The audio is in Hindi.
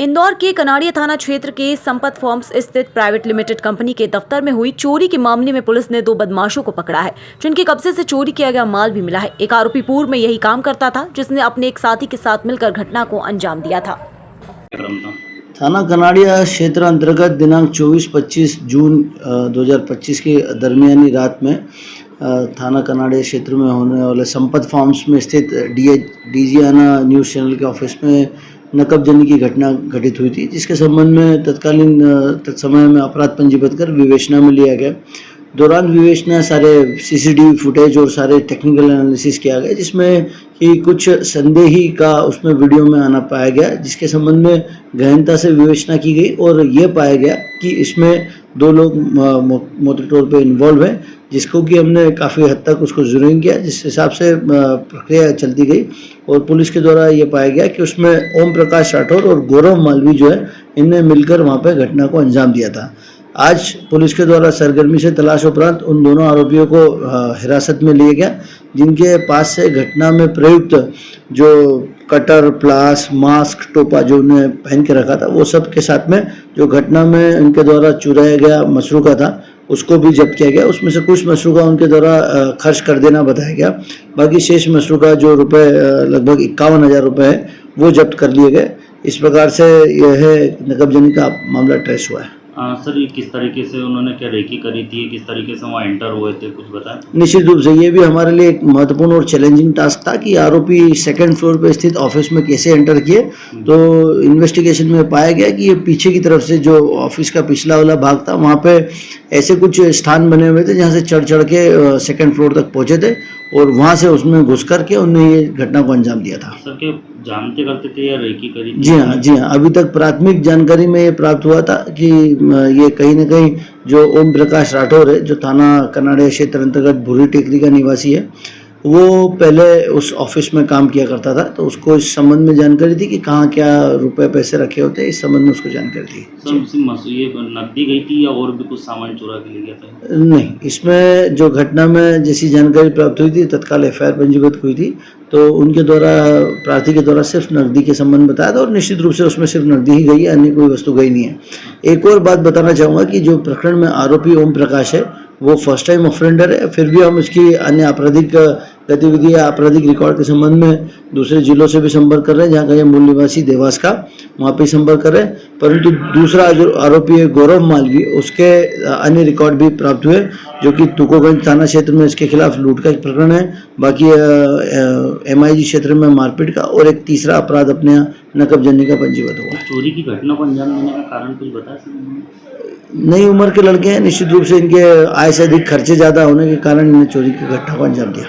इंदौर के कनाड़िया थाना क्षेत्र के संपत फॉर्म्स स्थित प्राइवेट लिमिटेड कंपनी के दफ्तर में हुई चोरी के मामले में पुलिस ने 2 बदमाशों को पकड़ा है, जिनके कब्जे से चोरी किया गया माल भी मिला है। एक आरोपी पूर्व में यही काम करता था, जिसने अपने एक साथी के साथ मिलकर घटना को अंजाम दिया था। थाना कनाड़िया क्षेत्र अंतर्गत दिनांक 24-25 जून 2025 के दरमियानी रात में थाना कनाड़िया क्षेत्र में होने वाले संपत फार्म्स में स्थित डीजियाना न्यूज़ चैनल के ऑफिस में नकबजनी की घटना घटित हुई थी, जिसके संबंध में तत्समय में अपराध पंजीबद्ध कर विवेचना में लिया गया। दौरान विवेचना सारे सीसीटीवी फुटेज और सारे टेक्निकल एनालिसिस किया गया, जिसमें कि कुछ संदेही का उसमें वीडियो में आना पाया गया, जिसके संबंध में गहनता से विवेचना की गई और ये पाया गया कि इसमें 2 लोग मोटे तौर पे इन्वॉल्व हैं, जिसको कि हमने काफ़ी हद तक उसको ज़रूर किया, जिस हिसाब से प्रक्रिया चलती गई और पुलिस के द्वारा ये पाया गया कि उसमें ओम प्रकाश राठौर और गौरव मालवी जो है, इनने मिलकर वहाँ पे घटना को अंजाम दिया था। आज पुलिस के द्वारा सरगर्मी से तलाश उपरांत उन दोनों आरोपियों को हिरासत में लिया गया, जिनके पास से घटना में प्रयुक्त जो कटर, प्लास, मास्क, टोपा जो उन्हें पहन के रखा था, वो सब के साथ में जो घटना में उनके द्वारा चुराया गया मशरूका था, उसको भी जब्त किया गया। उसमें से कुछ मशरूका उनके द्वारा खर्च कर देना बताया गया। बाकी शेष मशरूका जो रुपए लगभग 51,000 रुपये है, वो जब्त कर लिए गए। इस प्रकार से यह नकबजनी का मामला ट्रेस हुआ है। सर, ये किस तरीके से उन्होंने क्या रेकी करी थी, किस तरीके से वहाँ एंटर हुए थे, कुछ बताएं? निश्चित रूप से ये भी हमारे लिए एक महत्वपूर्ण और चैलेंजिंग टास्क था कि आरोपी 2nd फ्लोर पे स्थित ऑफिस में कैसे एंटर किए। तो इन्वेस्टिगेशन में पाया गया कि ये पीछे की तरफ से जो ऑफिस का पिछला वाला भाग था, वहाँ पे ऐसे कुछ स्थान बने हुए थे जहाँ से चढ़ के 2nd फ्लोर तक पहुँचे थे और वहाँ से उसमें घुस करके उन्होंने ये घटना को अंजाम दिया था। सर, क्या जानते करते थे या रेकी करी थी? जी हाँ, अभी तक प्राथमिक जानकारी में ये प्राप्त हुआ था कि ये कहीं न कहीं जो ओम प्रकाश राठौर है, जो थाना कनाड़िया क्षेत्र अंतर्गत भूरी टेकरी का निवासी है, वो पहले उस ऑफिस में काम किया करता था, तो उसको इस संबंध में जानकारी थी कि कहाँ क्या रुपए पैसे रखे होते हैं, इस संबंध में उसको जानकारी थी। सर, ये नकदी गई थी या और भी कुछ सामान चुरा के ले गया था? नहीं, इसमें जो घटना में जैसी जानकारी प्राप्त हुई थी, तत्काल FIR पंजीबद्ध हुई थी, तो उनके द्वारा प्रार्थी के द्वारा सिर्फ नकदी के संबंध बताया था और निश्चित रूप से उसमें सिर्फ नकदी ही गई है, अन्य कोई वस्तु गई नहीं है। एक और बात बताना चाहूँगा कि जो प्रकरण में आरोपी ओम प्रकाश है, वो फर्स्ट टाइम ऑफेंडर है, फिर भी हम उसकी अन्य आपराधिक गतिविधि या आपराधिक रिकॉर्ड के संबंध में दूसरे जिलों से भी संपर्क कर रहे हैं, जहाँ का ये मूल निवासी देवास का, वहाँ पे संपर्क कर रहे हैं। परंतु दूसरा जो आरोपी है गौरव मालवी, उसके अन्य रिकॉर्ड भी प्राप्त हुए, जो कि तुकोगंज थाना क्षेत्र में इसके खिलाफ लूट का एक प्रकरण है, बाकी MIG क्षेत्र में मारपीट का, और एक तीसरा अपराध अपने यहाँ नकबजनी का पंजीबद्ध हुआ। चोरी की घटना को अंजाम देने का कारण कुछ बता सकते? नई उम्र के लड़के हैं, निश्चित रूप से इनके आय से अधिक खर्चे ज़्यादा होने के कारण इन्हें चोरी की घटना को अंजाम दिया।